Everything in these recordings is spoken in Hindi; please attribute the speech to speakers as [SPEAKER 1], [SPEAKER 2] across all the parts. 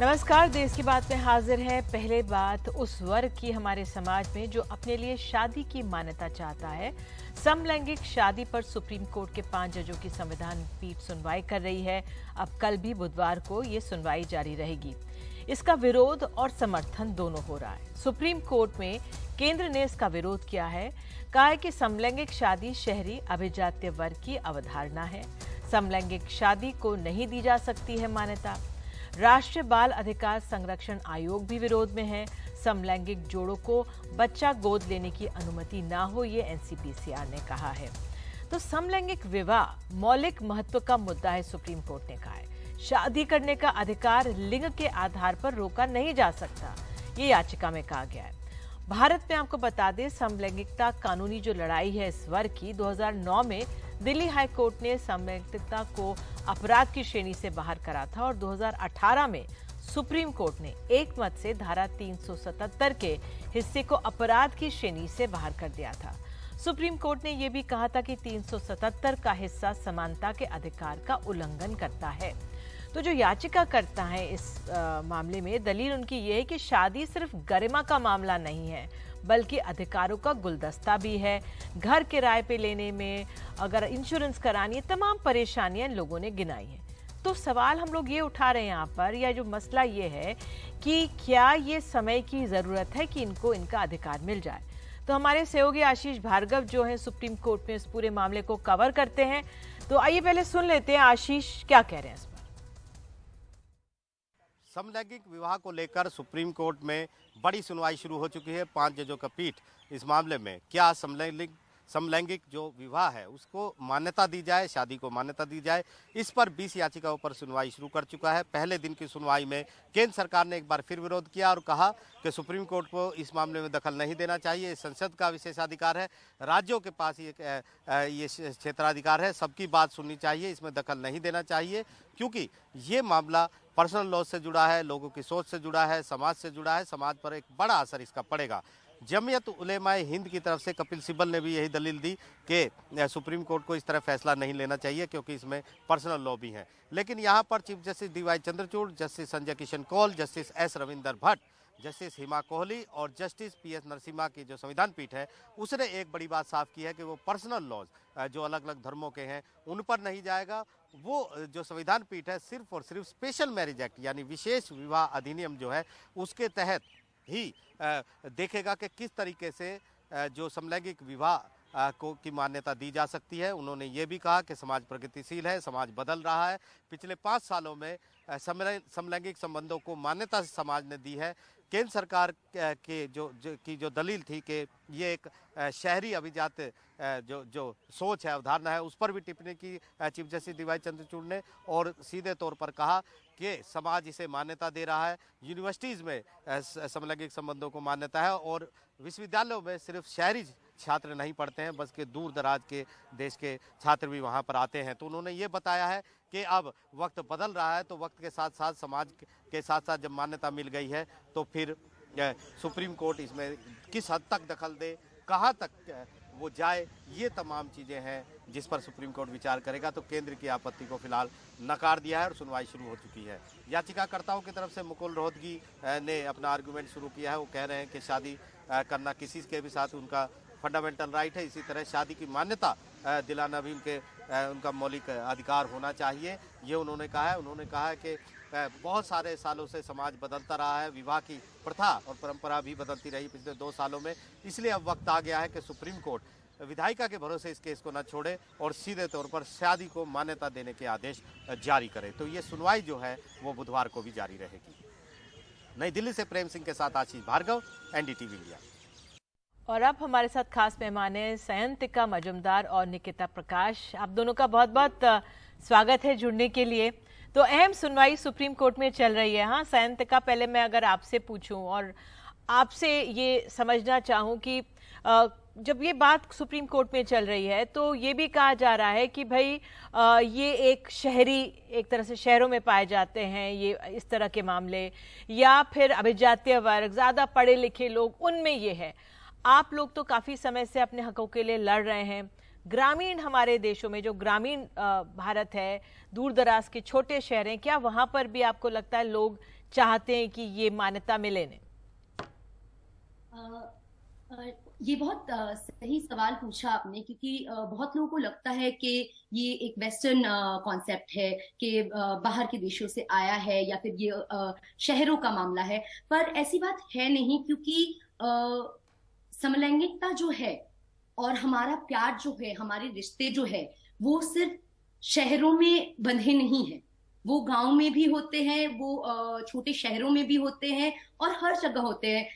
[SPEAKER 1] नमस्कार। देश की बात में हाजिर है। पहले बात उस वर्ग की हमारे समाज में जो अपने लिए शादी की मान्यता चाहता है। समलैंगिक शादी पर सुप्रीम कोर्ट के 5 जजों की संविधान पीठ सुनवाई कर रही है। अब कल भी बुधवार को ये सुनवाई जारी रहेगी। इसका विरोध और समर्थन दोनों हो रहा है। सुप्रीम कोर्ट में केंद्र ने इसका विरोध किया है। कहा है कि समलैंगिक शादी शहरी अभिजात्य वर्ग की अवधारणा है। समलैंगिक शादी को नहीं दी जा सकती है मान्यता। राष्ट्रीय बाल अधिकार संरक्षण आयोग भी विरोध में है। समलैंगिक जोड़ों को बच्चा गोद लेने की अनुमति ना हो, ये एनसीपीसीआर ने कहा है। तो समलैंगिक विवाह मौलिक महत्व का मुद्दा है, सुप्रीम कोर्ट ने कहा है। शादी करने का अधिकार लिंग के आधार पर रोका नहीं जा सकता, ये याचिका में कहा गया है। भारत में आपको बता दें, समलैंगिकता कानूनी जो लड़ाई है इस वर्ग की, 2009 में दिल्ली हाई कोर्ट ने समलैंगिकता को अपराध की श्रेणी से बाहर करा था और 2018 में सुप्रीम कोर्ट ने एक मत से धारा 377 के हिस्से को अपराध की श्रेणी से बाहर कर दिया था। सुप्रीम कोर्ट ने यह भी कहा था कि 377 का हिस्सा समानता के अधिकार का उल्लंघन करता है। तो जो याचिका करता है इस मामले में, दलील उनकी ये है कि शादी सिर्फ गरिमा का मामला नहीं है, बल्कि अधिकारों का गुलदस्ता भी है। घर किराए पे लेने में, अगर इंश्योरेंस करानी है, तमाम परेशानियां लोगों ने गिनाई हैं। तो सवाल हम लोग ये उठा रहे हैं यहाँ पर, या जो मसला ये है कि क्या ये समय की ज़रूरत है कि इनको इनका अधिकार मिल जाए। तो हमारे सहयोगी आशीष भार्गव जो हैं सुप्रीम कोर्ट में इस पूरे मामले को कवर करते हैं। तो आइए पहले सुन लेते हैं आशीष क्या कह रहे हैं।
[SPEAKER 2] समलैंगिक विवाह को लेकर सुप्रीम कोर्ट में बड़ी सुनवाई शुरू हो चुकी है। 5 जजों का पीठ इस मामले में क्या समलैंगिक जो विवाह है उसको मान्यता दी जाए, शादी को मान्यता दी जाए, इस पर 20 याचिकाओं पर सुनवाई शुरू कर चुका है। पहले दिन की सुनवाई में केंद्र सरकार ने एक बार फिर विरोध किया और कहा कि सुप्रीम कोर्ट को इस मामले में दखल नहीं देना चाहिए। संसद का विशेषाधिकार है, राज्यों के पास ये क्षेत्राधिकार है, सबकी बात सुननी चाहिए, इसमें दखल नहीं देना चाहिए, क्योंकि ये मामला पर्सनल लॉ से जुड़ा है, लोगों की सोच से जुड़ा है, समाज से जुड़ा है, समाज पर एक बड़ा असर इसका पड़ेगा। जमीयत उलेमाए हिंद की तरफ से कपिल सिब्बल ने भी यही दलील दी कि सुप्रीम कोर्ट को इस तरह फैसला नहीं लेना चाहिए क्योंकि इसमें पर्सनल लॉ भी है। लेकिन यहाँ पर chief justice DY Chandrachud, justice Sanjay Kishan Kaul, justice S Ravindra Bhat, justice Hima Kohli और जस्टिस पीएस नरसिम्हा की जो संविधान पीठ है, उसने एक बड़ी बात साफ की है कि वो पर्सनल लॉज जो अलग अलग धर्मों के हैं उन पर नहीं जाएगा। वो जो संविधान पीठ है सिर्फ और सिर्फ स्पेशल मैरिज एक्ट यानी विशेष विवाह अधिनियम जो है उसके तहत ही देखेगा कि किस तरीके से जो समलैंगिक विवाह की मान्यता दी जा सकती है। उन्होंने ये भी कहा कि समाज प्रगतिशील है, समाज बदल रहा है। पिछले 5 सालों में समलैंगिक संबंधों को मान्यता समाज ने दी है। केंद्र सरकार के जो दलील थी कि ये एक शहरी अभिजात जो सोच है, अवधारणा है, उस पर भी टिप्पणी की चीफ जस्टिस डीवाई चंद्रचूड़ ने और सीधे तौर पर कहा कि समाज इसे मान्यता दे रहा है। यूनिवर्सिटीज़ में समलैंगिक संबंधों को मान्यता है और विश्वविद्यालयों में सिर्फ शहरी छात्र नहीं पढ़ते हैं, बल्कि दूर दराज के देश के छात्र भी वहाँ पर आते हैं। तो उन्होंने ये बताया है कि अब वक्त बदल रहा है, तो वक्त के साथ साथ समाज के साथ साथ जब मान्यता मिल गई है तो फिर सुप्रीम कोर्ट इसमें किस हद तक दखल दे, कहाँ तक वो जाए, ये तमाम चीज़ें हैं जिस पर सुप्रीम कोर्ट विचार करेगा। तो केंद्र की आपत्ति को फिलहाल नकार दिया है और सुनवाई शुरू हो चुकी है। याचिकाकर्ताओं की तरफ से मुकुल रोहतगी ने अपना आर्गूमेंट शुरू किया है। वो कह रहे हैं कि शादी करना किसी के भी साथ उनका फंडामेंटल राइट है, इसी तरह शादी की मान्यता दिलाना भी उनका मौलिक अधिकार होना चाहिए, ये उन्होंने कहा है। उन्होंने कहा है कि बहुत सारे सालों से समाज बदलता रहा है, विवाह की प्रथा और परंपरा भी बदलती रही पिछले 2 सालों में, इसलिए अब वक्त आ गया है कि सुप्रीम कोर्ट विधायिका के भरोसे इस केस को न छोड़े और सीधे तौर पर शादी को मान्यता देने के आदेश जारी करे। तो ये सुनवाई जो है वो बुधवार को भी जारी रहेगी। नई दिल्ली से प्रेम सिंह के साथ आशीष भार्गव, एनडीटीवी इंडिया।
[SPEAKER 1] और अब हमारे साथ खास मेहमान हैं सयंतिका मजुमदार और निकिता प्रकाश। आप दोनों का बहुत बहुत स्वागत है जुड़ने के लिए। तो अहम सुनवाई सुप्रीम कोर्ट में चल रही है। हाँ सयंतिका, पहले मैं अगर आपसे पूछूं और आपसे ये समझना चाहूं कि जब ये बात सुप्रीम कोर्ट में चल रही है तो ये भी कहा जा रहा है कि भाई ये एक शहरी, एक तरह से शहरों में पाए जाते हैं ये इस तरह के मामले, या फिर अभिजात्य वर्ग, ज़्यादा पढ़े लिखे लोग, उनमें ये है। आप लोग तो काफ़ी समय से अपने हकों के लिए लड़ रहे हैं, ग्रामीण हमारे देशों में जो ग्रामीण भारत है, दूर दराज के छोटे शहर हैं, क्या वहां पर भी आपको लगता है लोग चाहते हैं कि ये मान्यता मिले ने?
[SPEAKER 3] ये बहुत सही सवाल पूछा आपने, क्योंकि बहुत लोगों को लगता है कि ये एक वेस्टर्न कॉन्सेप्ट है कि बाहर के देशों से आया है या फिर ये शहरों का मामला है। पर ऐसी बात है नहीं, क्योंकि समलैंगिकता जो है और हमारा प्यार जो है, हमारे रिश्ते जो है, वो सिर्फ शहरों में बंधे नहीं है। वो गांव में भी होते हैं, वो छोटे शहरों में भी होते हैं और हर जगह होते हैं।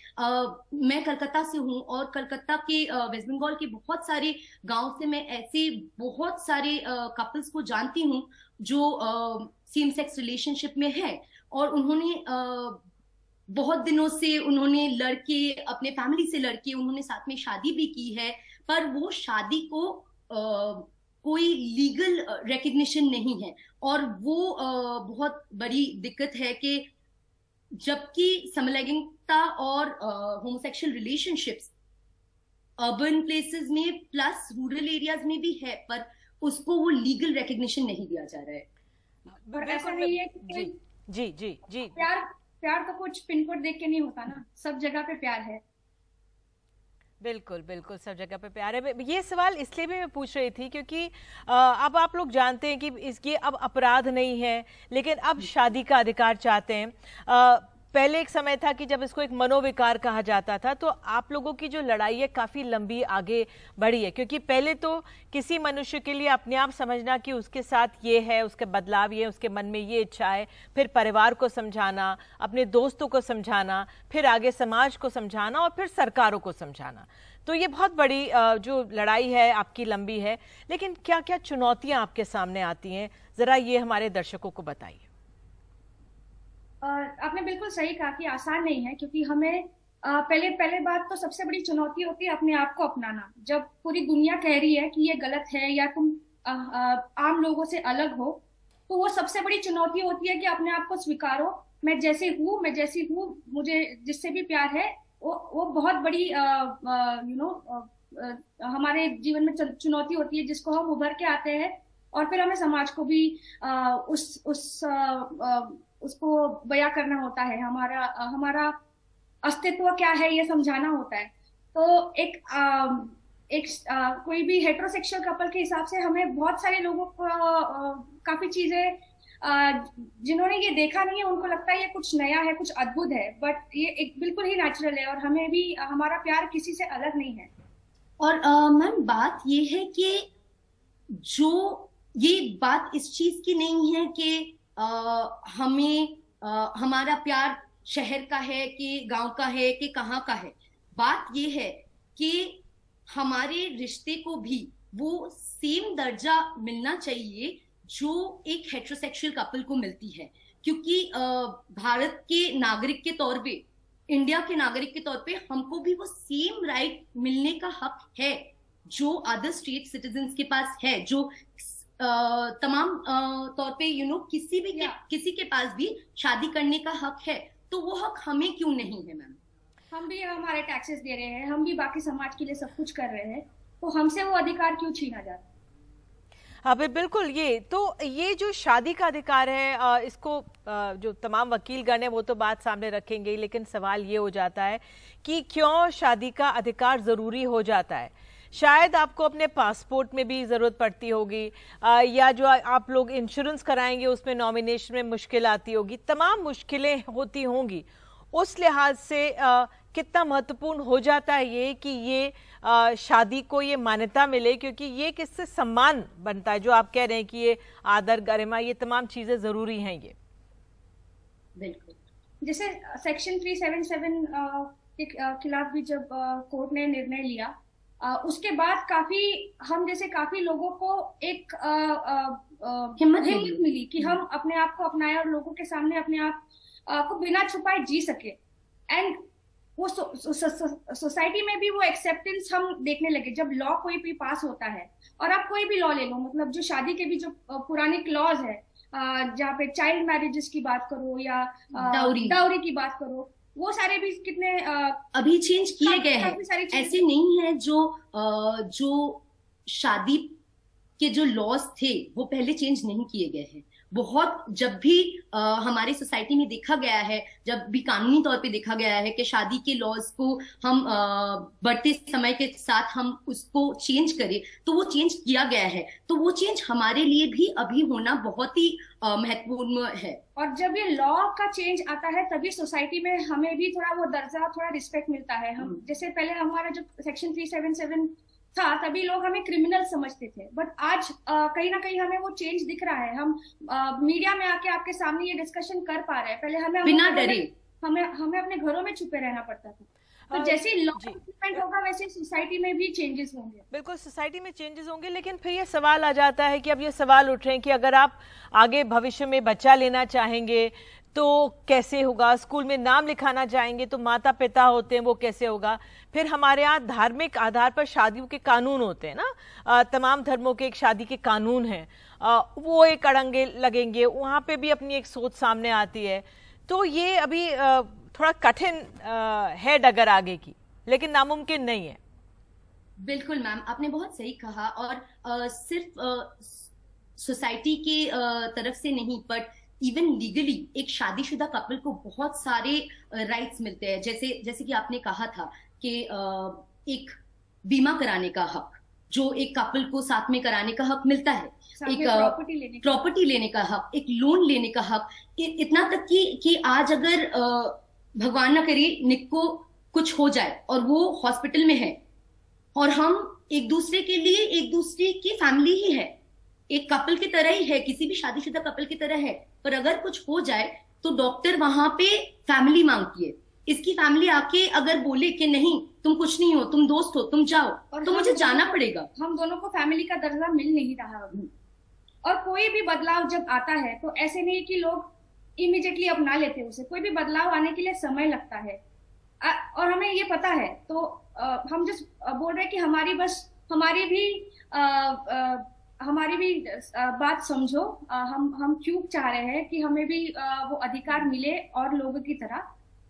[SPEAKER 3] मैं कलकत्ता से हूँ और कलकत्ता के वेस्ट बंगाल के बहुत सारे गांव से मैं ऐसे बहुत सारे कपल्स को जानती हूँ जो सेम सेक्स रिलेशनशिप में है और उन्होंने बहुत दिनों से उन्होंने लड़के अपने फैमिली से लड़के उन्होंने साथ में शादी भी की है, पर वो शादी को कोई लीगल रिकग्निशन नहीं है। और वो बहुत बड़ी दिक्कत है कि जबकि समलैंगिकता और होमोसेक्सुअल रिलेशनशिप्स अर्बन प्लेसेस में प्लस रूरल एरियाज में भी है, पर उसको वो लीगल रिकग्निशन नहीं दिया जा रहा है।
[SPEAKER 4] और ऐसा नहीं है कि
[SPEAKER 1] जी जी जी
[SPEAKER 4] प्यार तो कुछ पिन कोड देख के नहीं होता ना, सब जगह पे प्यार है।
[SPEAKER 1] बिल्कुल बिल्कुल, सब जगह पे प्यार है। ये सवाल इसलिए भी मैं पूछ रही थी क्योंकि अब आप लोग जानते हैं कि इसकी अब अपराध नहीं है, लेकिन अब शादी का अधिकार चाहते हैं। पहले एक समय था कि जब इसको एक मनोविकार कहा जाता था, तो आप लोगों की जो लड़ाई है काफ़ी लंबी आगे बढ़ी है, क्योंकि पहले तो किसी मनुष्य के लिए अपने आप समझना कि उसके साथ ये है, उसके बदलाव ये, उसके मन में ये इच्छा है, फिर परिवार को समझाना, अपने दोस्तों को समझाना, फिर आगे समाज को समझाना और फिर सरकारों को समझाना। तो ये बहुत बड़ी जो लड़ाई है आपकी लंबी है। लेकिन क्या क्या चुनौतियाँ आपके सामने आती हैं, ज़रा ये हमारे दर्शकों को बताइए।
[SPEAKER 4] आपने बिल्कुल सही कहा कि आसान नहीं है, क्योंकि हमें पहले बात तो सबसे बड़ी चुनौती होती है अपने आप को अपनाना। जब पूरी दुनिया कह रही है कि ये गलत है या तुम आम लोगों से अलग हो, तो वो सबसे बड़ी चुनौती होती है कि अपने आप को स्वीकारो। मैं जैसी हूँ, मुझे जिससे भी प्यार है, वो बहुत बड़ी हमारे जीवन में चुनौती होती है, जिसको हम उभर के आते हैं और फिर हमें समाज को भी उसको बयां करना होता है। हमारा अस्तित्व क्या है ये समझाना होता है। तो कोई भी हेटेरोसेक्सुअल कपल के हिसाब से हमें बहुत सारे लोगों को काफी चीजें जिन्होंने ये देखा नहीं है, उनको लगता है ये कुछ नया है, कुछ अद्भुत है, बट ये एक बिल्कुल ही नेचुरल है और हमें भी हमारा प्यार किसी से अलग नहीं है।
[SPEAKER 3] और मैम बात ये है कि जो ये बात इस चीज की नहीं है कि हमें हमारा प्यार शहर का है कि गांव का है कि कहाँ का है। बात ये है कि हमारे रिश्ते को भी वो सेम दर्जा मिलना चाहिए जो एक हेटेरोसेक्सुअल कपल को मिलती है। क्योंकि भारत के नागरिक के तौर पे, इंडिया के नागरिक के तौर पे हमको भी वो सेम राइट मिलने का हक है जो अदर स्टेट सिटीजन्स के पास है, जो तमाम तौर पे किसी के पास भी शादी करने का हक है। तो वो हक हमें क्यों नहीं है मैम?
[SPEAKER 4] हम भी हमारे टैक्सेस दे रहे हैं, हम भी बाकी समाज के लिए सब कुछ कर रहे हैं, तो हमसे वो अधिकार क्यों छीना जाता?
[SPEAKER 1] हाँ बिल्कुल। ये जो शादी का अधिकार है, इसको जो तमाम वकीलगण है वो तो बात सामने रखेंगे, लेकिन सवाल ये हो जाता है कि क्यों शादी का अधिकार ज़रूरी हो जाता है। शायद आपको अपने पासपोर्ट में भी ज़रूरत पड़ती होगी, या जो आप लोग इंश्योरेंस कराएंगे उसमें नॉमिनेशन में मुश्किल आती होगी, तमाम मुश्किलें होती होंगी। उस लिहाज से कितना महत्वपूर्ण हो जाता है ये कि ये शादी को ये मान्यता मिले, क्योंकि ये किससे सम्मान बनता है, जो आप कह रहे हैं कि ये आदर, गरिमा, ये तमाम चीज़ें ज़रूरी हैं। ये
[SPEAKER 3] बिल्कुल,
[SPEAKER 4] जैसे सेक्शन 377 के खिलाफ भी जब कोर्ट ने निर्णय लिया, उसके बाद काफी लोगों को एक हिम्मत मिली कि हम अपने आप को अपनाएं और लोगों के सामने अपने आप को बिना छुपाए जी सके। एंड वो सोसाइटी में भी वो एक्सेप्टेंस हम देखने लगे। जब लॉ कोई भी पास होता है, और आप कोई भी लॉ ले लो, मतलब जो शादी के भी जो पुराने क्लॉज है, जहाँ पे चाइल्ड मैरिजेस की बात करो या डाउरी की बात करो, वो सारे भी कितने
[SPEAKER 3] अभी चेंज किए गए हैं। ऐसे नहीं है जो शादी के जो लॉज थे वो पहले चेंज नहीं किए गए हैं। बहुत जब भी हमारे सोसाइटी में देखा गया है, जब भी कानूनी तौर पे देखा गया है कि शादी के लॉज को हम बढ़ते समय के साथ हम उसको चेंज करें, तो वो चेंज किया गया है। तो वो चेंज हमारे लिए भी अभी होना बहुत ही महत्वपूर्ण है।
[SPEAKER 4] और जब ये लॉ का चेंज आता है तभी सोसाइटी में हमें भी थोड़ा वो दर्जा, थोड़ा रिस्पेक्ट मिलता है। हम जैसे पहले हमारा जो सेक्शन 377 था तभी लोग हमें क्रिमिनल समझते थे, बट आज कहीं ना कहीं हमें वो चेंज दिख रहा है। हम मीडिया में आके आपके सामने ये डिस्कशन कर पा रहे हैं, पहले हमें
[SPEAKER 3] बिना डरे
[SPEAKER 4] हमें अपने घरों में छुपे रहना पड़ता था। तो जैसे लॉ इम्प्लीमेंट होगा वैसे सोसाइटी में भी चेंजेस होंगे।
[SPEAKER 1] बिल्कुल, सोसाइटी में चेंजेस होंगे, लेकिन फिर ये सवाल आ जाता है कि अब ये सवाल उठ रहे हैं कि अगर आप आगे भविष्य में बच्चा लेना चाहेंगे तो कैसे होगा, स्कूल में नाम लिखाना चाहेंगे तो माता पिता होते हैं वो कैसे होगा, फिर हमारे यहाँ धार्मिक आधार पर शादियों के कानून होते हैं ना, तमाम धर्मों के एक शादी के कानून हैं, वो एक अड़ंगे लगेंगे, वहाँ पे भी अपनी एक सोच सामने आती है। तो ये अभी थोड़ा कठिन है डगर आगे की, लेकिन नामुमकिन नहीं है।
[SPEAKER 3] बिल्कुल मैम, आपने बहुत सही कहा। और सिर्फ सोसाइटी के तरफ से नहीं, बट इवन लीगली एक शादीशुदा कपल को बहुत सारे राइट्स मिलते हैं। जैसे कि आपने कहा था कि एक बीमा कराने का हक जो एक कपल को साथ में कराने का हक मिलता है, एक प्रॉपर्टी लेने का हक, एक लोन लेने का हक, इतना तक कि आज अगर भगवान न करे निक को कुछ हो जाए और वो हॉस्पिटल में है और हम एक दूसरे के लिए एक दूसरे की फैमिली ही है, एक कपल की तरह ही है, किसी भी शादीशुदा कपल की तरह है, पर अगर कुछ हो जाए तो डॉक्टर वहां पे फैमिली मांगती है। इसकी फैमिली आके अगर बोले कि नहीं तुम कुछ नहीं हो, तुम दोस्त हो, तुम जाओ, और तो मुझे जाना पड़ेगा।
[SPEAKER 4] हम दोनों को फैमिली का दर्जा मिल नहीं रहा अभी। और कोई भी बदलाव जब आता है तो ऐसे नहीं कि लोग इमीडिएटली अपना लेते हैं उसे, कोई भी बदलाव आने के लिए समय लगता है और हमें ये पता है। तो हम जिस बोल रहे हैं कि हमारी भी बात समझो। हम क्यों चाह रहे हैं कि हमें भी वो अधिकार मिले और लोगों की तरह।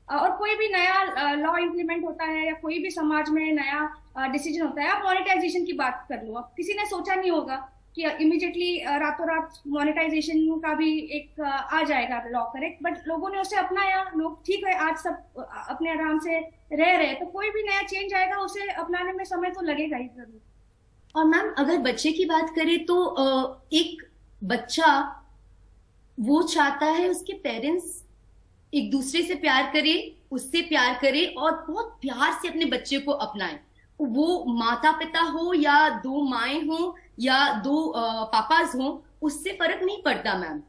[SPEAKER 4] और कोई भी नया लॉ इम्प्लीमेंट होता है या कोई भी समाज में नया डिसीजन होता है, आप मोनेटाइजेशन की बात कर लो। अब किसी ने सोचा नहीं होगा कि इमीडिएटली रातों रात मोनेटाइजेशन का भी एक आ जाएगा लॉ, करेक्ट, बट लोगों ने उसे अपनाया। लोग ठीक है, आज सब अपने आराम से रह रहे हैं, तो कोई भी नया चेंज आएगा उसे अपनाने में समय तो लगेगा ही जरूर।
[SPEAKER 3] और मैम अगर बच्चे की बात करें तो एक बच्चा वो चाहता है उसके पेरेंट्स एक दूसरे से प्यार करे, उससे प्यार करे और बहुत प्यार से अपने बच्चे को अपनाए। वो माता पिता हो या दो माएं हो या दो पापाज हो, उससे फर्क नहीं पड़ता मैम।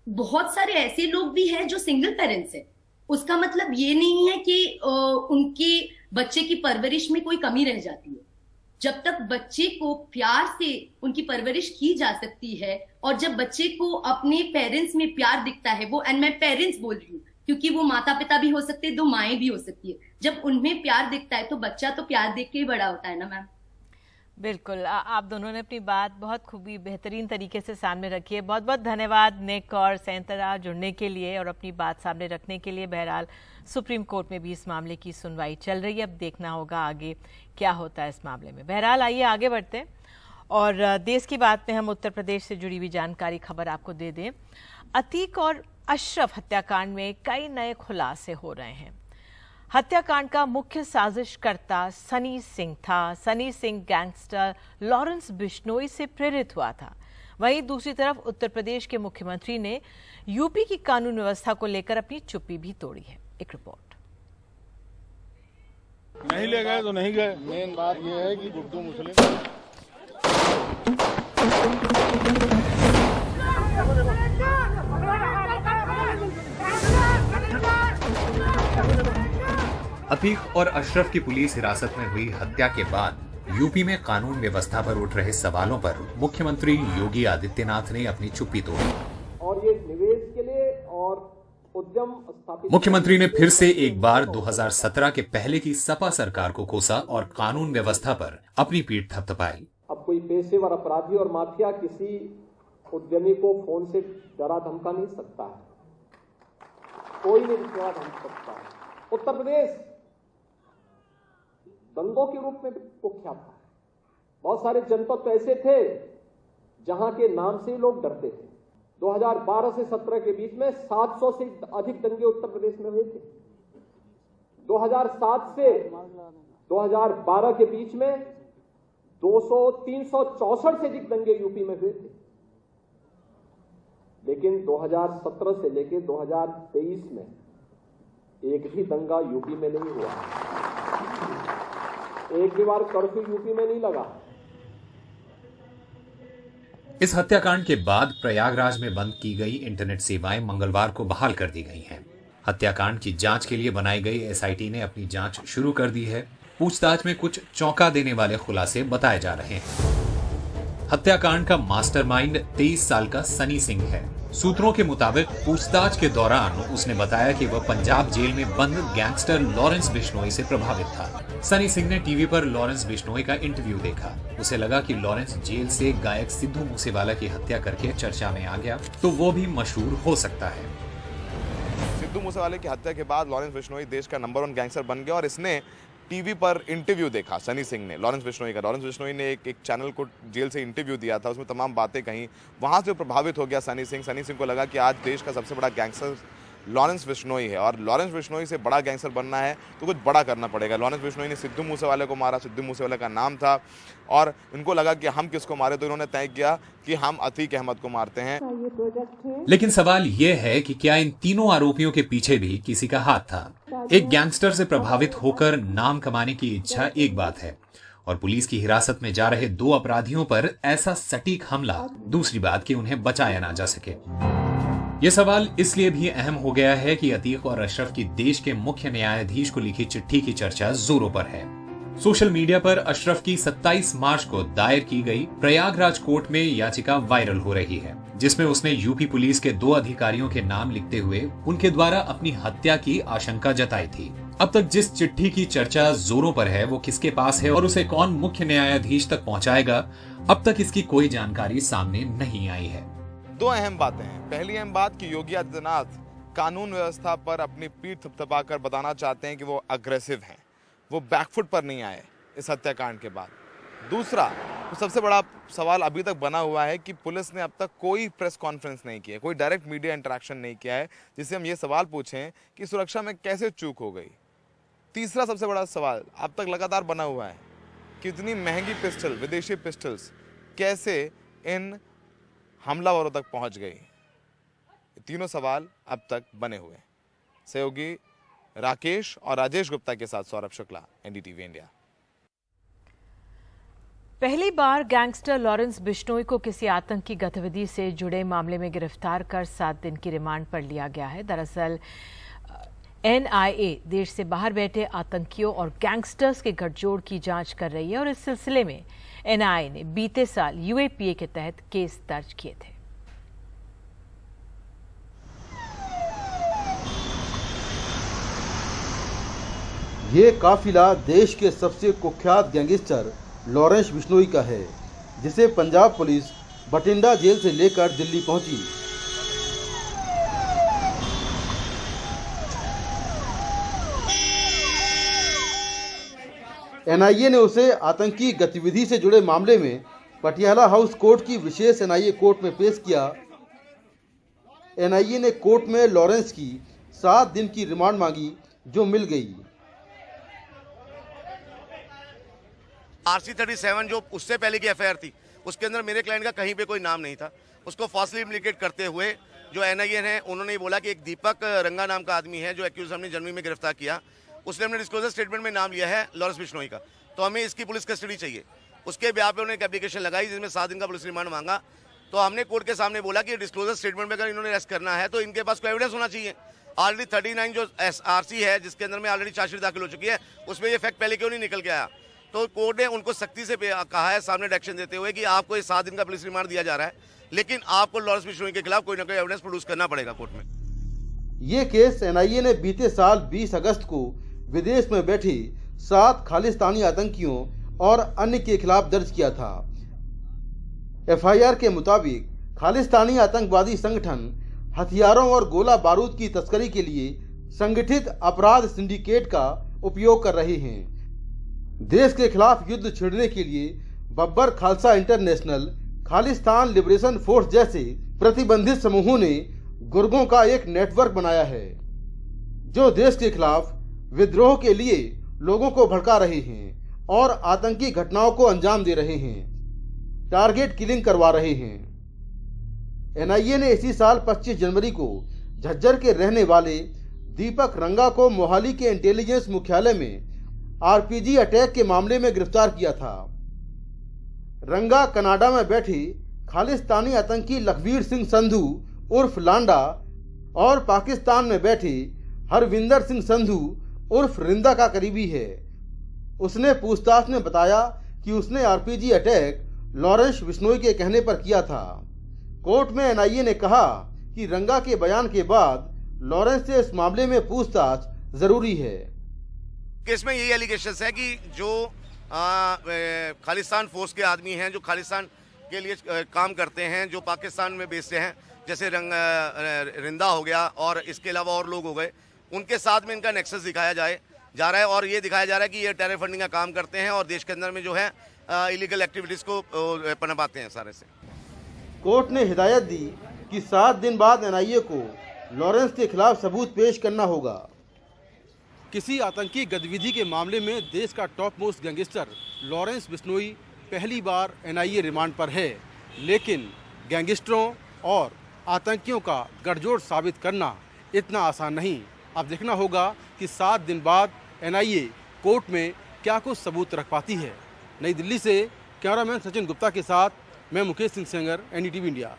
[SPEAKER 3] बहुत सारे ऐसे लोग भी हैं जो सिंगल पेरेंट्स हैं। उसका मतलब ये नहीं है कि उनके बच्चे की परवरिश में कोई कमी रह जाती है। जब तक बच्चे को प्यार से उनकी परवरिश की जा सकती है और जब बच्चे को अपने पेरेंट्स में प्यार दिखता है, वो, एंड मैं पेरेंट्स बोल रही हूँ क्योंकि वो माता पिता भी हो सकते हैं, दो माएं भी हो सकती है, जब उनमें प्यार दिखता है तो बच्चा तो प्यार देख के ही बड़ा होता है ना मैम।
[SPEAKER 1] बिल्कुल, आप दोनों ने अपनी बात बहुत खूबी बेहतरीन तरीके से सामने रखी है। बहुत बहुत धन्यवाद निक और सैंतरा जुड़ने के लिए और अपनी बात सामने रखने के लिए। बहरहाल सुप्रीम कोर्ट में भी इस मामले की सुनवाई चल रही है, अब देखना होगा आगे क्या होता है इस मामले में। बहरहाल आइए आगे बढ़ते हैं और देश की बात में हम उत्तर प्रदेश से जुड़ी हुई जानकारी खबर आपको दे दें। अतीक और अशरफ हत्याकांड में कई नए खुलासे हो रहे हैं। हत्याकांड का मुख्य साजिशकर्ता सनी सिंह था। सनी सिंह गैंगस्टर लॉरेंस बिश्नोई से प्रेरित हुआ था। वहीं दूसरी तरफ उत्तर प्रदेश के मुख्यमंत्री ने यूपी की कानून व्यवस्था को लेकर अपनी चुप्पी भी तोड़ी है। एक रिपोर्ट।
[SPEAKER 5] नहीं ले गए तो नहीं गए, मेन बात यह है कि उर्दू मुस्लिम
[SPEAKER 6] अतीक और अशरफ की पुलिस हिरासत में हुई हत्या के बाद यूपी में कानून व्यवस्था पर उठ रहे सवालों पर मुख्यमंत्री योगी आदित्यनाथ ने अपनी चुप्पी तोड़ी
[SPEAKER 7] और ये निवेश के लिए और उद्यम स्थापित।
[SPEAKER 6] मुख्यमंत्री ने फिर से एक बार 2017 के पहले की सपा सरकार को कोसा और कानून व्यवस्था पर अपनी पीठ थपथपाई।
[SPEAKER 7] अब कोई पेशेवर अपराधी और माफिया किसी उद्यमी को फोन से डरा धमका नहीं सकता है, कोई नहीं डरा धमका सकता है। उत्तर प्रदेश दंगों के रूप में कुख्यात था, बहुत सारे जनपद तो ऐसे थे जहां के नाम से लोग डरते थे। 2012 से 17 के बीच में 700 से अधिक दंगे उत्तर प्रदेश में हुए थे। 2007 से 2012 के बीच में 364 से अधिक दंगे यूपी में हुए थे। लेकिन 2017 से लेकर 2023 में एक भी दंगा यूपी में नहीं हुआ। एक भी बार कर्फ्यू यूपी में नहीं लगा।
[SPEAKER 6] इस हत्याकांड के बाद प्रयागराज में बंद की गई इंटरनेट सेवाएं मंगलवार को बहाल कर दी गई हैं। हत्याकांड की जांच के लिए बनाई गई एसआईटी ने अपनी जांच शुरू कर दी है। पूछताछ में कुछ चौंका देने वाले खुलासे बताए जा रहे हैं। हत्याकांड का मास्टरमाइंड 23 साल का सनी सिंह है। सूत्रों के मुताबिक पूछताछ के दौरान उसने बताया कि वह पंजाब जेल में बंद गैंगस्टर लॉरेंस बिश्नोई से प्रभावित था। सनी सिंह ने टीवी पर लॉरेंस बिश्नोई का इंटरव्यू देखा। उसे लगा कि लॉरेंस जेल से गायक सिद्धू मूसेवाला की हत्या करके चर्चा में आ गया तो वो भी मशहूर हो सकता है।
[SPEAKER 8] सिद्धू मूसेवाले की हत्या के बाद लॉरेंस बिश्नोई देश का नंबर 1 गैंगस्टर बन गया और इसने टीवी पर इंटरव्यू देखा। सनी सिंह ने लॉरेंस बिश्नोई का, लॉरेंस बिश्नोई ने एक चैनल को जेल से इंटरव्यू दिया था, उसमें तमाम बातें कहीं। वहां से प्रभावित हो गया सनी सिंह को लगा कि आज देश का सबसे बड़ा गैंगस्टर लॉरेंस बिश्नोई है और लॉरेंस बिश्नोई से बड़ा गैंगस्टर बनना है तो कुछ बड़ा करना पड़ेगा। लॉरेंस बिश्नोई ने सिद्धू मूसेवाले को मारा, सिद्धू मूसेवाले का नाम था और इनको लगा कि हम किसको मारे तो इन्होंने तय किया कि हम अतीक अहमद को मारते हैं।
[SPEAKER 6] लेकिन सवाल यह है कि क्या इन तीनों आरोपियों के पीछे भी किसी का हाथ था? एक गैंगस्टर से प्रभावित होकर नाम कमाने की इच्छा एक बात है और पुलिस की हिरासत में जा रहे 2 अपराधियों पर ऐसा सटीक हमला दूसरी बात कि उन्हें बचाया ना जा सके। यह सवाल इसलिए भी अहम हो गया है कि अतीक और अशरफ की देश के मुख्य न्यायाधीश को लिखी चिट्ठी की चर्चा जोरों पर है। सोशल मीडिया पर अशरफ की 27 मार्च को दायर की गई प्रयागराज कोर्ट में याचिका वायरल हो रही है, जिसमें उसने यूपी पुलिस के 2 अधिकारियों के नाम लिखते हुए उनके द्वारा अपनी हत्या की आशंका जताई थी। अब तक जिस चिट्ठी की चर्चा जोरों पर है वो किसके पास है और उसे कौन मुख्य न्यायाधीश तक पहुंचाएगा, अब तक इसकी कोई जानकारी सामने नहीं आई है।
[SPEAKER 8] 2 अहम बातें हैं। पहली अहम बात कि योगी आदित्यनाथ कानून व्यवस्था पर अपनी पीठ थपथपाकर बताना चाहते हैं कि वो अग्रेसिव हैं, वो बैकफुट पर नहीं आए इस हत्याकांड के बाद। दूसरा, तो सबसे बड़ा सवाल अभी तक बना हुआ है कि पुलिस ने अब तक कोई प्रेस कॉन्फ्रेंस नहीं किया, कोई डायरेक्ट मीडिया इंटरेक्शन नहीं किया है जिससे हम ये सवाल पूछें कि सुरक्षा में कैसे चूक हो गई। तीसरा सबसे बड़ा सवाल अब तक लगातार बना हुआ है कि इतनी महंगी पिस्टल, विदेशी पिस्टल्स कैसे इन हमलावरों तक पहुंच गई। तीनों सवाल अब तक बने हुए हैं। सहयोगी राकेश और राजेश गुप्ता के साथ सौरभ शुक्ला, एनडीटीवी इंडिया।
[SPEAKER 1] पहली बार गैंगस्टर लॉरेंस बिश्नोई को किसी आतंकी गतिविधि से जुड़े मामले में गिरफ्तार कर 7 दिन की रिमांड पर लिया गया है। दरअसल एनआईए देश से बाहर बैठे आतंकियों और गैंगस्टर्स के गठजोड़ की जांच कर रही है और इस सिलसिले में एनआईए ने बीते साल यूएपीए के तहत केस दर्ज किए थे।
[SPEAKER 9] ये काफिला देश के सबसे कुख्यात गैंगस्टर लॉरेंस बिश्नोई का है, जिसे पंजाब पुलिस बठिंडा जेल से लेकर दिल्ली पहुंची। एनआईए ने उसे आतंकी गतिविधि से जुड़े मामले में पटियाला हाउस कोर्ट की विशेष एनआईए कोर्ट में पेश किया। एनआईए ने कोर्ट में लॉरेंस की 7 दिन की रिमांड मांगी, जो मिल गई।
[SPEAKER 10] RC 37 जो उससे पहले की एफआईआर थी, उसके अंदर मेरे क्लाइंट का कहीं पे कोई नाम नहीं था। उसको फॉल्सली इम्प्लीकेट करते हुए जो एनआईए है उन्होंने ये बोला कि एक दीपक रंगा नाम का आदमी है जो एक्यूज हमने जनवरी में गिरफ्तार किया, उसने अपने डिस्क्लोजर स्टेटमेंट में नाम लिया है लॉरेंस बिश्नोई का, तो हमें इसकी पुलिस कस्टडी चाहिए। उसके ब्याह पे उन्होंने एक एप्लीकेशन लगाई जिसमें 7 दिन का पुलिस रिमांड मांगा। तो हमने कोर्ट के सामने बोला कि डिस्क्लोजर स्टेटमेंट में अगर इन्होंने अरेस्ट करना है तो इनके पास कोई एविडेंस होना चाहिए। ऑलरेडी 39 जो RC है जिसके अंदर में ऑलरेडी चार्जशीट दाखिल हो चुकी है, उसमें ये फैक्ट पहले क्यों नहीं निकल के आया। तो कोर्ट ने उनको सख्ती से कहा है सामने एक्शन देते हुए कि आपको ये 7 दिन का पुलिस रिमांड दिया जा रहा है, लेकिन आपको लॉरेंस बिश्नोई के खिलाफ कोई ना कोई एविडेंस प्रोड्यूस करना पड़ेगा कोर्ट में।
[SPEAKER 9] ये केस एनआईए ने बीते साल 20 अगस्त को विदेश में बैठे 7 खालिस्तानी आतंकियों और अन्य के खिलाफ दर्ज किया था। एफआईआर के मुताबिक खालिस्तानी आतंकवादी संगठन हथियारों और गोला बारूद की तस्करी के लिए संगठित अपराध सिंडिकेट का उपयोग कर रहे हैं। देश के खिलाफ युद्ध छेड़ने के लिए Babbar Khalsa international, Khalistan liberation force जैसे प्रतिबंधित समूहों ने गुर्गों का एक नेटवर्क बनाया है जो देश के खिलाफ विद्रोह के लिए लोगों को भड़का रहे हैं और आतंकी घटनाओं को अंजाम दे रहे हैं, टारगेट किलिंग करवा रहे हैं। एनआईए ने इसी साल 25 जनवरी को झज्जर के रहने वाले दीपक रंगा को मोहाली के इंटेलिजेंस मुख्यालय में आरपीजी अटैक के मामले में गिरफ्तार किया था। रंगा कनाडा में बैठे खालिस्तानी आतंकी लखवीर सिंह संधू उर्फ लांडा और पाकिस्तान में बैठे हरविंदर सिंह संधू उर्फ रिंदा का करीबी है। उसने पूछताछ में बताया कि उसने आरपीजी अटैक लॉरेंस बिश्नोई के कहने पर किया था। कोर्ट में एनआईए ने कहा कि रंगा के बयान के बाद लॉरेंस से इस मामले में पूछताछ जरूरी है।
[SPEAKER 10] केस में यही एलिगेशंस है कि जो खालिस्तान फोर्स के आदमी हैं, जो खालिस्तान के लिए काम करते हैं, जो पाकिस्तान में बेचते हैं, जैसे रिंदा हो गया और इसके अलावा और लोग हो गए, उनके साथ में इनका नेक्सस दिखाया जा रहा है और ये दिखाया जा रहा है कि ये टेरर फंडिंग का काम करते हैं और देश के अंदर में जो है इलीगल एक्टिविटीज को पनपाते हैं सारे से।
[SPEAKER 9] कोर्ट ने हिदायत दी कि 7 दिन बाद एनआईए को लॉरेंस के खिलाफ सबूत पेश करना होगा। किसी आतंकी गतिविधि के मामले में देश का top most gangster Lawrence Bishnoi पहली बार एनआईए रिमांड पर है, लेकिन गैंगस्टरों और आतंकियों का गठजोड़ साबित करना इतना आसान नहीं। अब देखना होगा कि 7 दिन बाद एनआईए कोर्ट में क्या कुछ सबूत रख पाती है। नई दिल्ली से कैमरामैन सचिन गुप्ता के साथ मैं मुकेश सिंह सेंगर, एनडीटीवी इंडिया।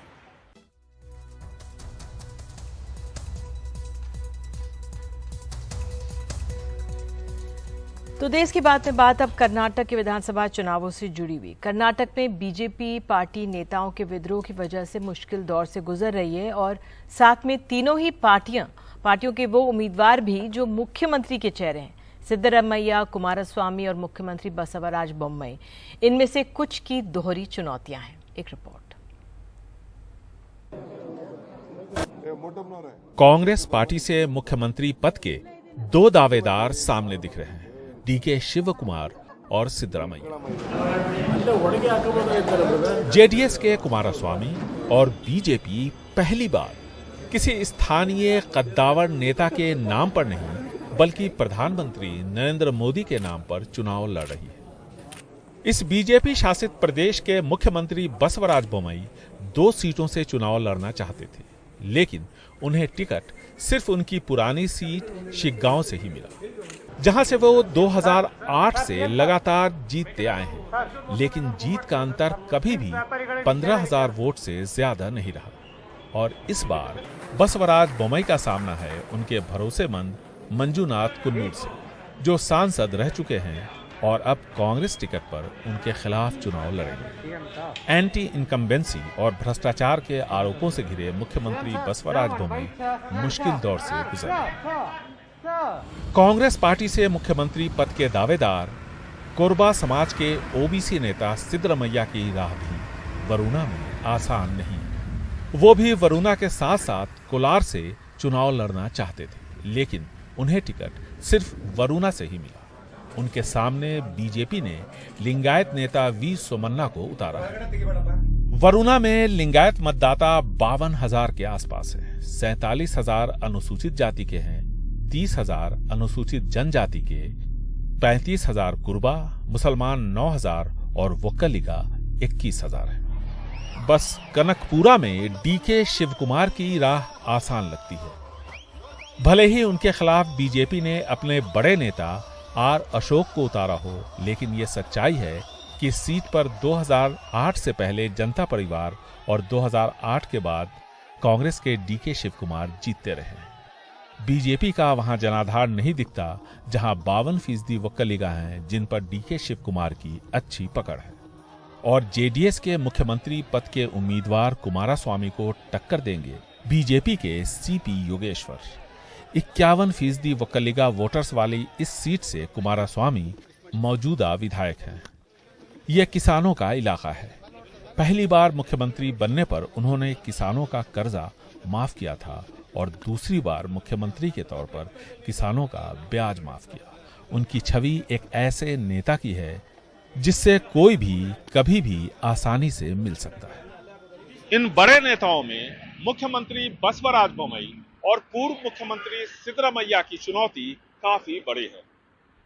[SPEAKER 1] तो देश की बात में बात अब कर्नाटक के विधानसभा चुनावों से जुड़ी हुई। कर्नाटक में बीजेपी पार्टी नेताओं के विद्रोह की वजह से मुश्किल दौर से गुजर रही है और साथ में तीनों ही पार्टियों के वो उम्मीदवार भी जो मुख्यमंत्री के चेहरे हैं, सिद्धरामैया, कुमारस्वामी और मुख्यमंत्री बसवराज बोम्मई, इनमें से कुछ की दोहरी चुनौतियां हैं। एक रिपोर्ट।
[SPEAKER 11] कांग्रेस पार्टी से मुख्यमंत्री पद के 2 दावेदार सामने दिख रहे हैं, डीके शिव कुमार और सिद्धरामैया। जेडीएस के कुमारस्वामी और बीजेपी पहली बार किसी स्थानीय कद्दावर नेता के नाम पर नहीं बल्कि प्रधानमंत्री नरेंद्र मोदी के नाम पर चुनाव लड़ रही है। इस बीजेपी शासित प्रदेश के मुख्यमंत्री बसवराज बोम्मई 2 सीटों से चुनाव लड़ना चाहते थे, लेकिन उन्हें टिकट सिर्फ उनकी पुरानी सीट शिग्गांव से ही मिला, जहां से वो 2008 से लगातार जीतते आए हैं। लेकिन जीत का अंतर कभी भी 15,000 वोट से ज्यादा नहीं रहा और इस बार बसवराज बोम्मई का सामना है उनके भरोसेमंद मंजूनाथ कुन्नूर से, जो सांसद रह चुके हैं और अब कांग्रेस टिकट पर उनके खिलाफ चुनाव लड़ेंगे। एंटी इनकम्बेंसी और भ्रष्टाचार के आरोपों से घिरे मुख्यमंत्री बसवराज बोम्मई मुश्किल दौर से गुजर रहे हैं। कांग्रेस पार्टी से मुख्यमंत्री पद के दावेदार कोरबा समाज के ओबीसी नेता सिद्धरामैया की राह भी वरुणा में आसान नहीं। वो भी वरुणा के साथ साथ कोलार से चुनाव लड़ना चाहते थे, लेकिन उन्हें टिकट सिर्फ वरुणा से ही मिला। उनके सामने बीजेपी ने लिंगायत नेता वी सोमन्ना को उतारा है। वरुणा में लिंगायत मतदाता 52,000 के आसपास है। 47,000 अनुसूचित जाति के हैं, 30,000 अनुसूचित जनजाति के, 35,000 कुर्बा, मुसलमान 9,000 और वक्कलिगा 21,000 है। बस कनकपुरा में डीके शिव कुमार की राह आसान लगती है। भले ही उनके खिलाफ बीजेपी ने अपने बड़े नेता आर अशोक को उतारा हो, लेकिन ये सच्चाई है कि इस सीट पर 2008 से पहले जनता परिवार और 2008 के बाद कांग्रेस के डीके शिव कुमार जीतते रहे। बीजेपी का वहां जनाधार नहीं दिखता, जहां 52% वक्कलिगा हैं जिन पर डीके शिव कुमार की अच्छी पकड़ है। और जेडीएस के मुख्यमंत्री पद के उम्मीदवार कुमारस्वामी को टक्कर देंगे बीजेपी के सीपी योगेश्वर। 51% वक्कलिगा वोटर्स वाली इस सीट से कुमारस्वामी मौजूदा विधायक हैं। यह किसानों का इलाका है। पहली बार मुख्यमंत्री बनने पर उन्होंने किसानों का कर्जा माफ किया था और दूसरी बार मुख्यमंत्री के तौर पर किसानों का ब्याज माफ किया। उनकी छवि एक ऐसे नेता की है जिससे कोई भी कभी भी आसानी से मिल सकता है। इन बड़े नेताओं में मुख्यमंत्री बसवराज बोम्मई और पूर्व मुख्यमंत्री सिद्धरामैया की चुनौती काफी बड़ी है,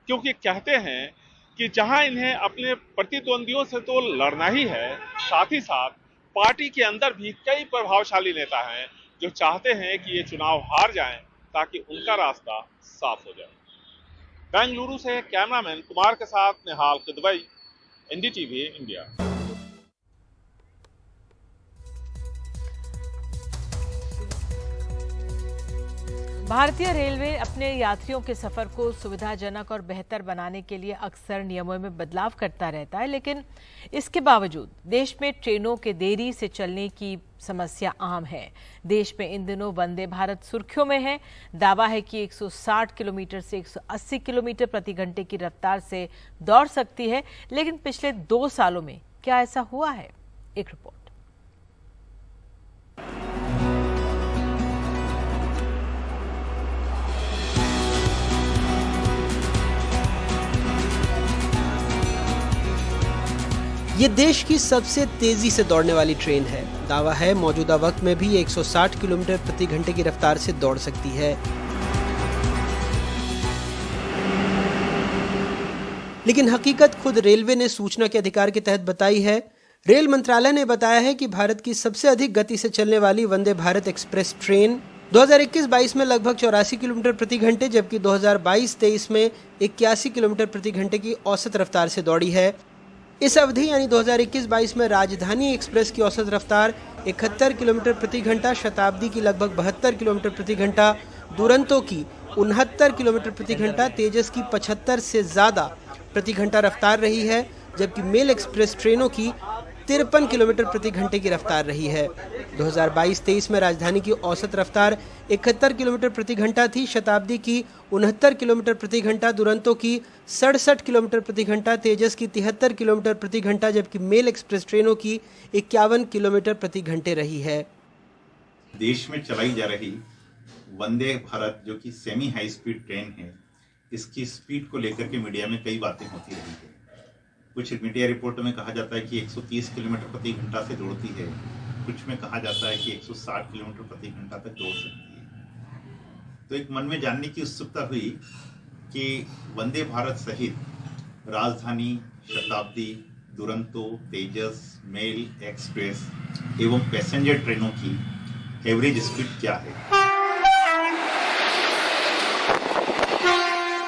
[SPEAKER 11] क्योंकि कहते हैं कि जहां इन्हें अपने प्रतिद्वंदियों से तो लड़ना ही है, साथ ही साथ पार्टी के अंदर भी कई प्रभावशाली नेता हैं जो चाहते हैं कि ये चुनाव हार जाएं ताकि उनका रास्ता साफ हो जाए। बेंगलुरु से कैमरामैन कुमार के साथ निहाल किदवई, एनडीटीवी इंडिया।
[SPEAKER 1] भारतीय रेलवे अपने यात्रियों के सफर को सुविधाजनक और बेहतर बनाने के लिए अक्सर नियमों में बदलाव करता रहता है, लेकिन इसके बावजूद देश में ट्रेनों के देरी से चलने की समस्या आम है। देश में इन दिनों वंदे भारत सुर्खियों में है। दावा है कि 160 किलोमीटर से 180 किलोमीटर प्रति घंटे की रफ्तार से दौड़ सकती है, लेकिन पिछले 2 सालों में क्या ऐसा हुआ है? एक रिपोर्ट।
[SPEAKER 12] ये देश की सबसे तेजी से दौड़ने वाली ट्रेन है। दावा है मौजूदा वक्त में भी 160 किलोमीटर प्रति घंटे की रफ्तार से दौड़ सकती है। लेकिन हकीकत खुद रेलवे ने सूचना के अधिकार के तहत बताई है। रेल मंत्रालय ने बताया है कि भारत की सबसे अधिक गति से चलने वाली वंदे भारत एक्सप्रेस ट्रेन 2021-22 में लगभग 84 किलोमीटर प्रति घंटे, जबकि 2022-23 में 81 किलोमीटर प्रति घंटे की औसत रफ्तार से दौड़ी है। इस अवधि यानी 2021-22 में राजधानी एक्सप्रेस की औसत रफ्तार 71 किलोमीटर प्रति घंटा, शताब्दी की लगभग 72 किलोमीटर प्रति घंटा, दुरंतो की 69 किलोमीटर प्रति घंटा, तेजस की 75 से ज़्यादा प्रति घंटा रफ्तार रही है, जबकि मेल एक्सप्रेस ट्रेनों की 53 किलोमीटर प्रति घंटे की रफ्तार रही है। 2022-23 में राजधानी की औसत रफ्तार 71 किलोमीटर प्रति घंटा थी, शताब्दी की 69 किलोमीटर प्रति घंटा, दुरंतो की 67 किलोमीटर प्रति घंटा, तेजस की 73 किलोमीटर प्रति घंटा, जबकि मेल एक्सप्रेस ट्रेनों की 51 किलोमीटर प्रति घंटे रही है।
[SPEAKER 13] देश में चलाई जा रही वंदे भारत जो कि सेमी हाई स्पीड ट्रेन है, इसकी स्पीड को लेकर के मीडिया में कई बातें होती रही है। कुछ मीडिया रिपोर्टों में कहा जाता है कि 130 किलोमीटर प्रति घंटा से दौड़ती है, कुछ में कहा जाता है कि 160 किलोमीटर प्रति घंटा तक दौड़ सकती है। तो एक मन में जानने की उत्सुकता हुई कि वंदे भारत सहित राजधानी, शताब्दी, दुरंतो, तेजस, मेल एक्सप्रेस एवं पैसेंजर ट्रेनों की एवरेज स्पीड क्या है।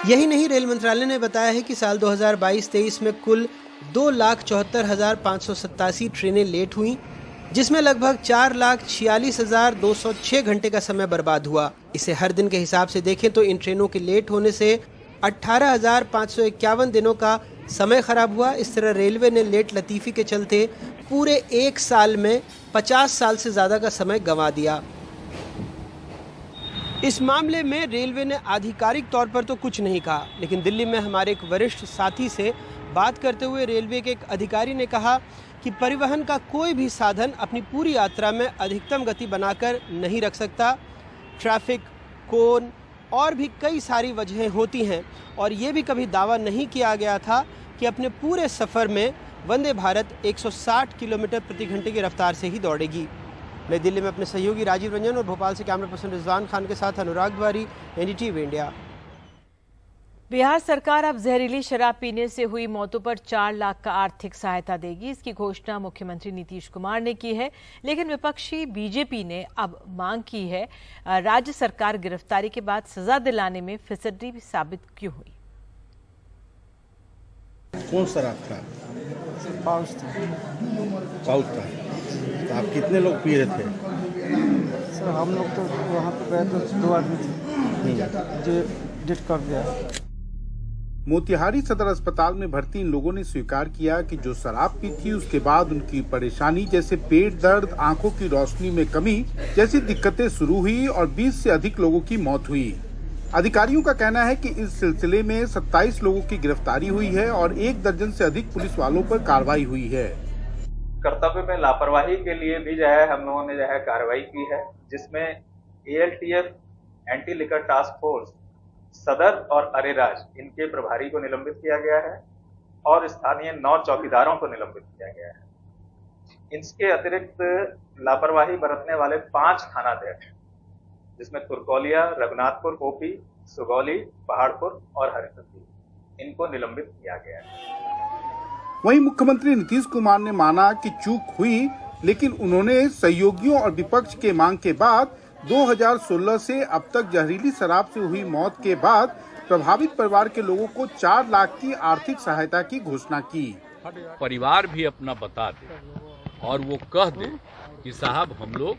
[SPEAKER 12] यही नहीं, रेल मंत्रालय ने बताया है कि साल 2022-23 में कुल 2,74,587 ट्रेनें लेट हुई, जिसमें लगभग 4,46,206 घंटे का समय बर्बाद हुआ। इसे हर दिन के हिसाब से देखें तो इन ट्रेनों के लेट होने से 18,551 दिनों का समय खराब हुआ। इस तरह रेलवे ने लेट लतीफ़ी के चलते पूरे 1 साल में 50 साल से ज़्यादा का समय गंवा दिया। इस मामले में रेलवे ने आधिकारिक तौर पर तो कुछ नहीं कहा, लेकिन दिल्ली में हमारे एक वरिष्ठ साथी से बात करते हुए रेलवे के एक अधिकारी ने कहा कि परिवहन का कोई भी साधन अपनी पूरी यात्रा में अधिकतम गति बनाकर नहीं रख सकता। ट्रैफिक, कोन और भी कई सारी वजहें होती हैं, और ये भी कभी दावा नहीं किया गया था कि अपने पूरे सफ़र में वंदे भारत 160 किलोमीटर प्रति घंटे की रफ्तार से ही दौड़ेगी। नई दिल्ली में अपने सहयोगी राजीव रंजन और भोपाल से कैमरा पर्सन रिजवान खान के साथ अनुराग द्वारी, एनडीटीवी इंडिया।
[SPEAKER 1] बिहार सरकार अब जहरीली शराब पीने से हुई मौतों पर 4 लाख का आर्थिक सहायता देगी। इसकी घोषणा मुख्यमंत्री नीतीश कुमार ने की है, लेकिन विपक्षी बीजेपी ने अब मांग की है राज्य सरकार गिरफ्तारी के बाद सजा दिलाने में फिसड्डी साबित क्यों हुई।
[SPEAKER 5] कौन शराब था? पाउच था। तो आप कितने लोग पी रहे थे?
[SPEAKER 14] सर हम लोग तो वहाँ पे गए तो 2 आदमी थे जो डेथ कर गया।
[SPEAKER 5] मोतिहारी सदर अस्पताल में भर्ती इन लोगों ने स्वीकार किया कि जो शराब पी थी उसके बाद उनकी परेशानी जैसे पेट दर्द, आंखों की रोशनी में कमी जैसी दिक्कतें शुरू हुई और 20 से अधिक लोगों की मौत हुई। अधिकारियों का कहना है कि इस सिलसिले में 27 लोगों की गिरफ्तारी हुई है और 1 दर्जन से अधिक पुलिस वालों पर कार्रवाई हुई है।
[SPEAKER 15] कर्तव्य में लापरवाही के लिए भी जो है हम लोगों ने जो है कार्रवाई की है, जिसमें ALTF anti liquor task force सदर और अरेराज इनके प्रभारी को निलंबित किया गया है और स्थानीय 9 चौकीदारों को निलंबित किया गया है। इसके अतिरिक्त लापरवाही बरतने वाले 5 थानाध्यक्ष, जिसमें तुरकौलिया, रघुनाथपुर ओपी, सुगौली, पहाड़पुर और हरिपुर, इनको निलंबित किया गया है।
[SPEAKER 5] वहीं मुख्यमंत्री नीतीश कुमार ने माना कि चूक हुई, लेकिन उन्होंने सहयोगियों और विपक्ष के मांग के बाद 2016 से अब तक जहरीली शराब से हुई मौत के बाद प्रभावित परिवार के लोगों को 4 लाख की आर्थिक सहायता की घोषणा की।
[SPEAKER 16] परिवार भी अपना बता दे और वो कह दे कि साहब हम लोग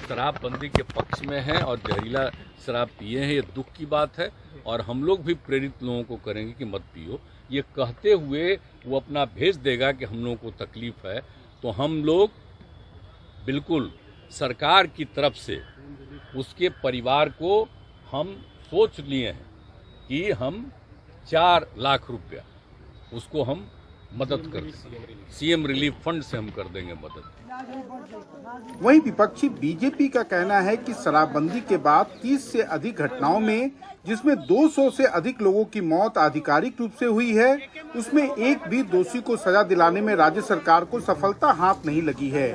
[SPEAKER 16] शराबबंदी के पक्ष में हैं और जहरीला शराब पिए हैं, ये दुख की बात है और हम लोग भी प्रेरित लोगों को करेंगे कि मत पियो। ये कहते हुए वो अपना भेज देगा कि हम लोगों को तकलीफ है, तो हम लोग बिल्कुल सरकार की तरफ से उसके परिवार को हम सोच लिए हैं कि हम 4 लाख रुपया उसको हम मदद कर देंगे, सीएम रिलीफ फंड से हम कर देंगे मदद।
[SPEAKER 5] वहीं विपक्षी बीजेपी का कहना है कि शराबबंदी के बाद 30 से अधिक घटनाओं में, जिसमें 200 से अधिक लोगों की मौत आधिकारिक रूप से हुई है, उसमें एक भी दोषी को सजा दिलाने में राज्य सरकार को सफलता हाथ नहीं लगी है।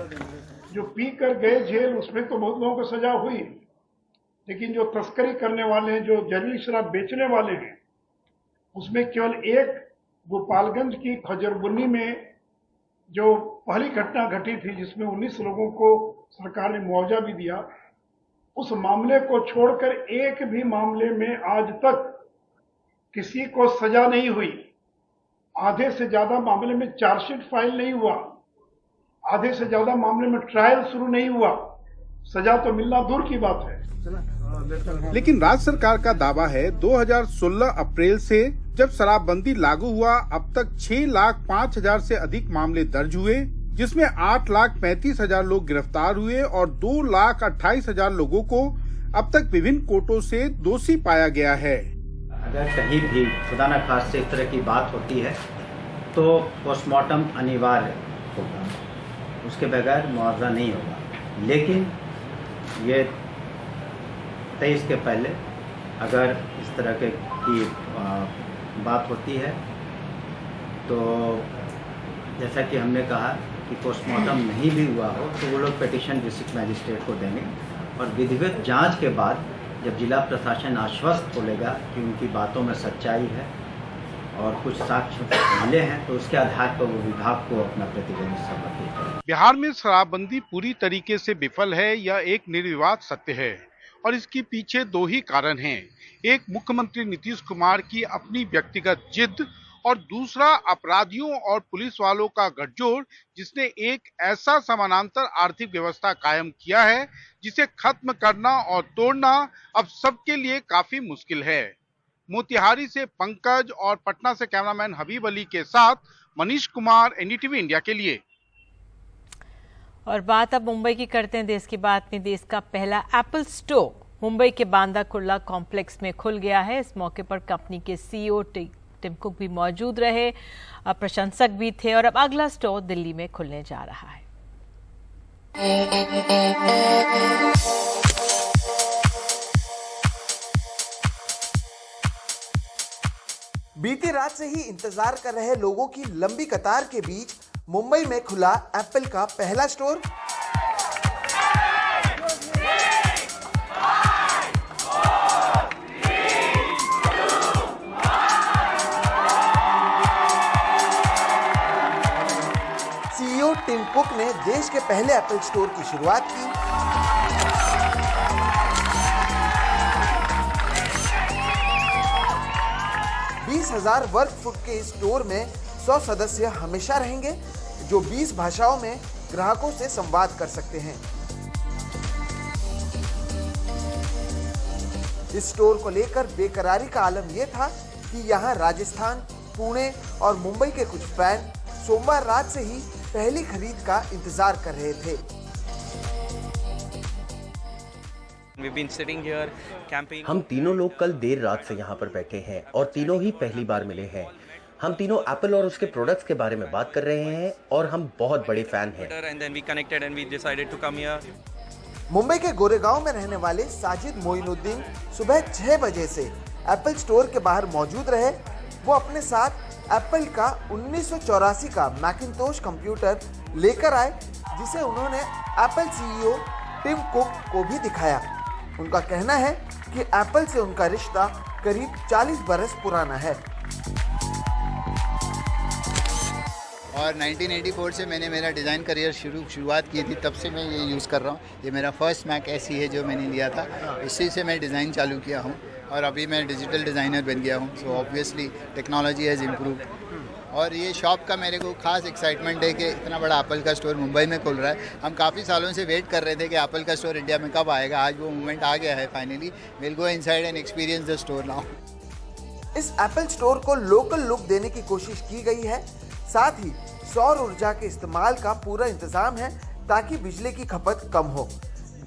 [SPEAKER 17] जो पी कर गए जेल, उसमें तो बहुत लोगों को सजा हुई, लेकिन जो तस्करी करने वाले हैं, जो जहरीली शराब बेचने वाले हैं, उसमें केवल एक गोपालगंज की खजरबुन्नी में जो पहली घटना घटी थी, जिसमें 19 लोगों को सरकार ने मुआवजा भी दिया, उस मामले को छोड़कर एक भी मामले में आज तक किसी को सजा नहीं हुई। आधे से ज्यादा मामले में चार्जशीट फाइल नहीं हुआ, आधे से ज्यादा मामले में ट्रायल शुरू नहीं हुआ, सजा तो मिलना दूर की बात है।
[SPEAKER 5] लेकिन राज्य सरकार का दावा है 2016 अप्रैल से जब शराबबंदी लागू हुआ अब तक 6,05,000 से अधिक मामले दर्ज हुए, जिसमें 8,35,000 लोग गिरफ्तार हुए और 2,28,000 लोगों को अब तक विभिन्न कोर्टों से दोषी पाया गया है।
[SPEAKER 18] अगर कहीं भी खुदा न खास्ते इस तरह की बात होती है तो पोस्टमार्टम अनिवार्य होगा, उसके बगैर मुआवजा नहीं होगा। लेकिन ये 23 के पहले अगर इस तरह की बात होती है तो जैसा कि हमने कहा कि पोस्टमार्टम नहीं भी हुआ हो तो वो लोग पिटीशन डिस्ट्रिक्ट मजिस्ट्रेट को देंगे और विधिवत जांच के बाद जब जिला प्रशासन आश्वस्त बोलेगा कि उनकी बातों में सच्चाई है और कुछ साक्ष्य मिले हैं तो उसके आधार पर वो विभाग को अपना प्रतिवेदन समर्पित करें।
[SPEAKER 5] बिहार में शराबबंदी पूरी तरीके से विफल है, यह एक निर्विवाद सत्य है और इसके पीछे 2 ही कारण हैं। एक, मुख्यमंत्री नीतीश कुमार की अपनी व्यक्तिगत जिद और दूसरा अपराधियों और पुलिस वालों का गठजोड़, जिसने एक ऐसा समानांतर आर्थिक व्यवस्था कायम किया है जिसे खत्म करना और तोड़ना अब सबके लिए काफी मुश्किल है। मोतिहारी से पंकज और पटना से कैमरामैन हबीब अली के साथ मनीष कुमार, एनडीटीवी इंडिया के लिए।
[SPEAKER 1] और बात अब मुंबई की करते हैं। देश की बात में देश का पहला एप्पल स्टोर मुंबई के बांदा कुर्ला कॉम्प्लेक्स में खुल गया है। इस मौके पर कंपनी के सीईओ टिम कुक भी मौजूद रहे, प्रशंसक भी थे और अब अगला स्टोर दिल्ली में खुलने जा रहा है।
[SPEAKER 19] बीती रात से ही इंतजार कर रहे लोगों की लंबी कतार के बीच मुंबई में खुला एप्पल का पहला स्टोर। सीईओ टिम कुक ने देश के पहले एप्पल स्टोर की शुरुआत की। हजार वर्ग फुट के इस स्टोर में 100 सदस्य हमेशा रहेंगे जो 20 भाषाओं में ग्राहकों से संवाद कर सकते हैं। इस स्टोर को लेकर बेकरारी का आलम यह था कि यहां राजस्थान, पुणे और मुंबई के कुछ फैन सोमवार रात से ही पहली खरीद का इंतजार कर रहे थे।
[SPEAKER 20] हम तीनों लोग कल देर रात से यहाँ पर बैठे हैं और तीनों ही पहली बार मिले हैं। हम तीनों एप्पल और उसके प्रोडक्ट्स के बारे में बात कर रहे हैं और हम बहुत बड़े फैन हैं।
[SPEAKER 19] मुंबई के गोरेगांव में रहने वाले साजिद मोइनुद्दीन सुबह 6 बजे से एप्पल स्टोर के बाहर मौजूद रहे। वो अपने साथ एप्पल का 1984 का मैकिंटोश कंप्यूटर लेकर आए, जिसे उन्होंने एप्पल सीईओ टिम कुक को भी दिखाया। उनका कहना है कि एप्पल से उनका रिश्ता करीब 40 बरस पुराना है।
[SPEAKER 21] और 1984 से मैंने मेरा डिज़ाइन करियर शुरुआत की थी, तब से मैं ये यूज़ कर रहा हूँ। ये मेरा फर्स्ट मैक ऐसी है जो मैंने लिया था, इसी से मैं डिज़ाइन चालू किया हूँ और अभी मैं डिजिटल डिज़ाइनर बन गया हूँ। So obviously technology has improved. और ये शॉप का मेरे को खास एक्साइटमेंट है कि इतना बड़ा एप्पल का स्टोर मुंबई में खुल रहा है। हम काफ़ी सालों से वेट कर रहे थे कि एप्पल का स्टोर इंडिया में कब आएगा। आज वो मोमेंट आ गया है finally. Will go inside and experience the store now.
[SPEAKER 19] इस एप्पल स्टोर को लोकल लुक देने की कोशिश की गई है। साथ ही सौर ऊर्जा के इस्तेमाल का पूरा इंतजाम है ताकि बिजली की खपत कम हो।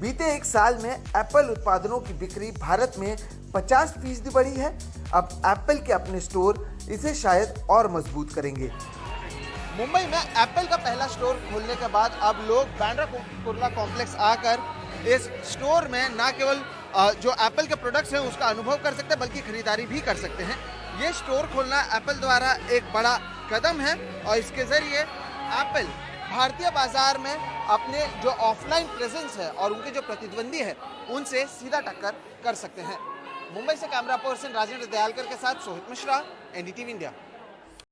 [SPEAKER 19] बीते एक साल में एप्पल उत्पादनों की बिक्री भारत में 50% बढ़ी है। अब एप्पल के अपने स्टोर इसे शायद और मजबूत करेंगे। मुंबई में एप्पल का पहला स्टोर खोलने के बाद अब लोग बांद्रा कुर्ला कॉम्प्लेक्स आकर इस स्टोर में न केवल जो एप्पल के प्रोडक्ट्स हैं उसका अनुभव कर सकते हैं, बल्कि खरीदारी भी कर सकते हैं। ये स्टोर खोलना एप्पल द्वारा एक बड़ा कदम है और इसके जरिए एप्पल भारतीय बाजार में अपने जो ऑफलाइन प्रेजेंस है और उनके जो प्रतिद्वंदी है उनसे सीधा टक्कर कर सकते हैं। मुंबई से कैमरा पर्सन राजेंद्र दयालकर के साथ सोहित मिश्रा, एनडीटीवी इंडिया।